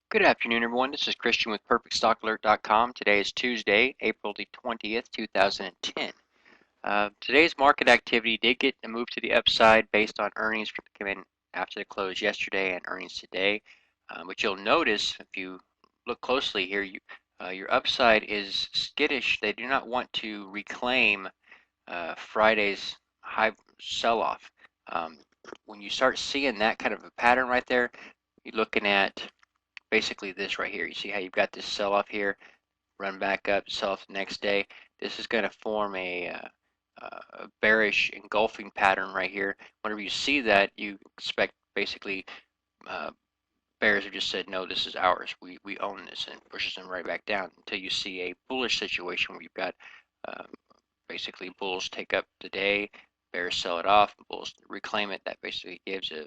Good afternoon, everyone. This is Christian with PerfectStockAlert.com. Today is Tuesday, April the 20th, 2010. Today's market activity did get a move to the upside based on earnings that came in after the close yesterday and earnings today. But you'll notice if you look closely here, your upside is skittish. They do not want to reclaim Friday's high sell-off. Um, when you start seeing that kind of a pattern right there, you're looking at basically this right here. You see how you've got this sell off here, run back up, sell off the next day. This is going to form a bearish engulfing pattern right here. Whenever you see that, you expect basically uh, bears have just said, no, this is ours. We own this, and pushes them right back down until you see a bullish situation where you've got um, basically bulls take up the day, bears sell it off, bulls reclaim it. That basically gives a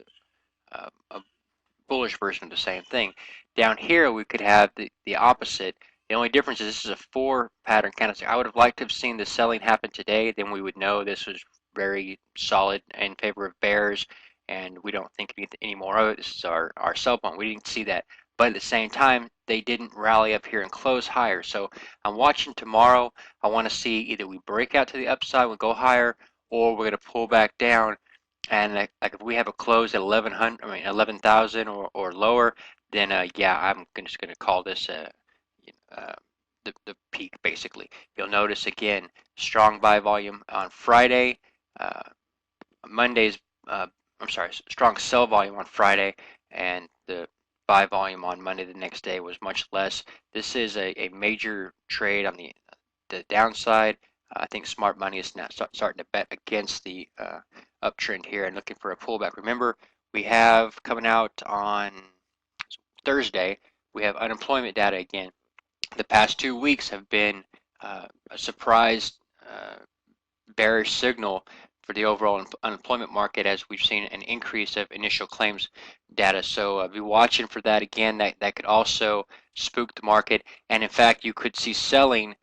bullish version of the same thing. Down here, we could have the opposite. The only difference is this is a 4 pattern candlestick. I would have liked to have seen the selling happen today. Then we would know this was very solid in favor of bears, and we don't think any more of it. This is our sell point. We didn't see that. But at the same time, they didn't rally up here and close higher. So I'm watching tomorrow. I want to see either we break out to the upside, we go higher, or we're going to pull back down and like if we have a close at 1100, I mean 11,000 or lower, then yeah, I'm just going to call this uh, the peak basically. You'll notice again strong buy volume on Friday, uh, Monday's I'm sorry, strong sell volume on Friday, and the buy volume on Monday the next day was much less. This is a major trade on the downside. I think smart money is now starting to bet against the uptrend here and looking for a pullback. Remember, we have coming out on Thursday, we have unemployment data again. The past 2 weeks have been a surprise bearish signal for the overall unemployment market as we've seen an increase of initial claims data. So be watching for that again. That could also spook the market. And in fact, you could see selling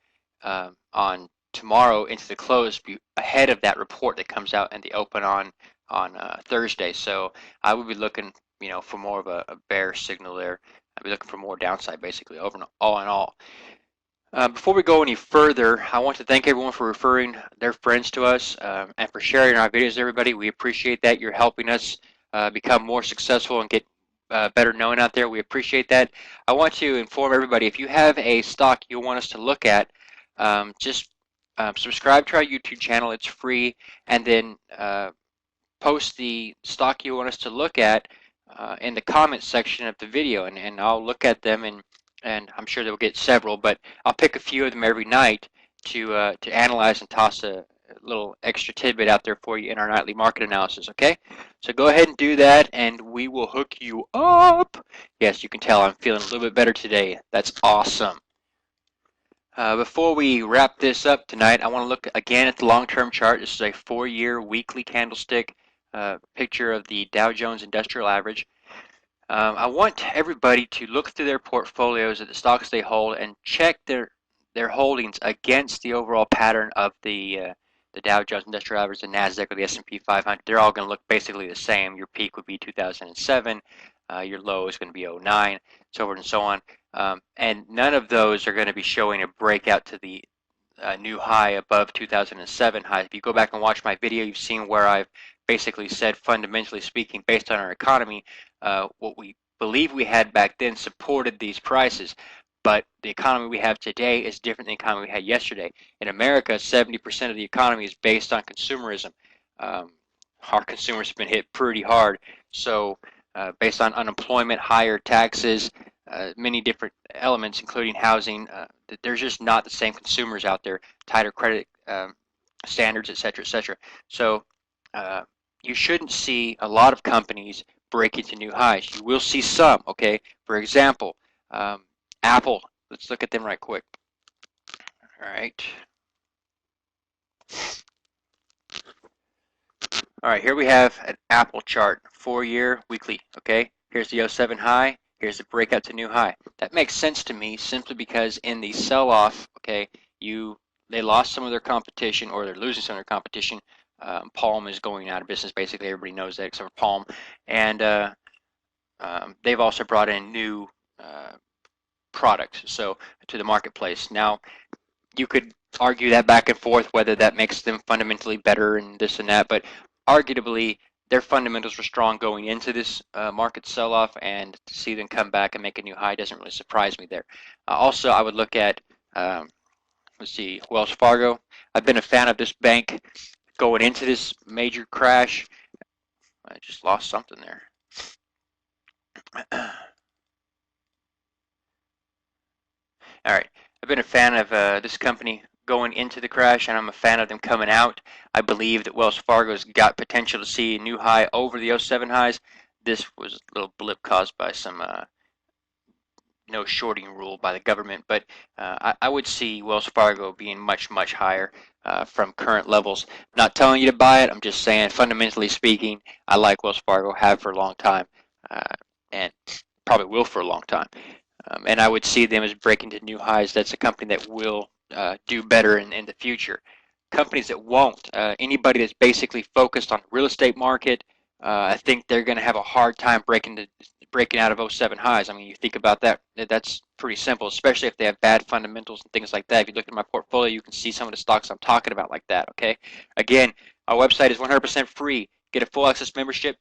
on tomorrow into the close ahead of that report that comes out in the open on Thursday. So I would be looking, for more of a bear signal there. I'd be looking for more downside, basically, over all in all. Before we go any further, I want to thank everyone for referring their friends to us and for sharing our videos, everybody. We appreciate that. You're helping us become more successful and get better known out there. We appreciate that. I want to inform everybody, if you have a stock you want us to look at, just subscribe to our YouTube channel. It's free. And then post the stock you want us to look at in the comments section of the video, and I'll look at them, and I'm sure they'll get several, but I'll pick a few of them every night to analyze and toss a little extra tidbit out there for you in our nightly market analysis, okay? So go ahead and do that, and we will hook you up. Yes, you can tell I'm feeling a little bit better today. That's awesome. Before we wrap this up tonight, I want to look again at the long-term chart. This is a 4-year weekly candlestick picture of the Dow Jones Industrial Average. I want everybody to look through their portfolios at the stocks they hold and check their holdings against the overall pattern of the Dow Jones Industrial Average, the Nasdaq, or the S&P 500. They're all going to look basically the same. Your peak would be 2007. Your low is going to be 2009, so forth and so on. And none of those are going to be showing a breakout to the new high above 2007 high. If you go back and watch my video, you've seen where I've basically said, fundamentally speaking, based on our economy, what we believe we had back then supported these prices. But the economy we have today is different than the economy we had yesterday. In America, 70% of the economy is based on consumerism. Our consumers have been hit pretty hard. So based on unemployment, higher taxes, many different elements, including housing, there's just not the same consumers out there, tighter credit standards, et cetera, et cetera. So you shouldn't see a lot of companies break into new highs. You will see some, okay? For example, Apple. Let's look at them right quick. All right. All right, here we have an Apple chart, 4-year weekly, okay? Here's the 07 high. Here's the breakout to new high. That makes sense to me simply because in the sell-off, okay, they lost some of their competition, or they're losing some of their competition. Palm is going out of business. Basically, everybody knows that except for Palm. And they've also brought in new product, so to the marketplace. Now, you could argue that back and forth whether that makes them fundamentally better and this and that, but arguably their fundamentals were strong going into this market sell-off, and to see them come back and make a new high doesn't really surprise me there. Also, I would look at, let's see, Wells Fargo. I've been a fan of this bank going into this major crash. I just lost something there. All right, I've been a fan of this company going into the crash, and I'm a fan of them coming out. I believe that Wells Fargo's got potential to see a new high over the '07 highs. This was a little blip caused by some no shorting rule by the government, but I would see Wells Fargo being much, much higher from current levels. Not telling you to buy it, I'm just saying, fundamentally speaking, I like Wells Fargo, have for a long time, and probably will for a long time. And I would see them as breaking to new highs. That's a company that will do better in the future. Companies that won't, anybody that's basically focused on the real estate market, I think they're going to have a hard time breaking out of '07 highs. I mean, you think about that, that's pretty simple, especially if they have bad fundamentals and things like that. If you look at my portfolio, you can see some of the stocks I'm talking about like that, okay? Again, our website is 100% free. Get a full access membership,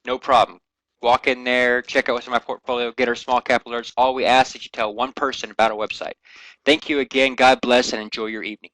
no problem. Walk in there, check out what's in my portfolio, get our small cap alerts. All we ask is you tell one person about our website. Thank you again. God bless and enjoy your evening.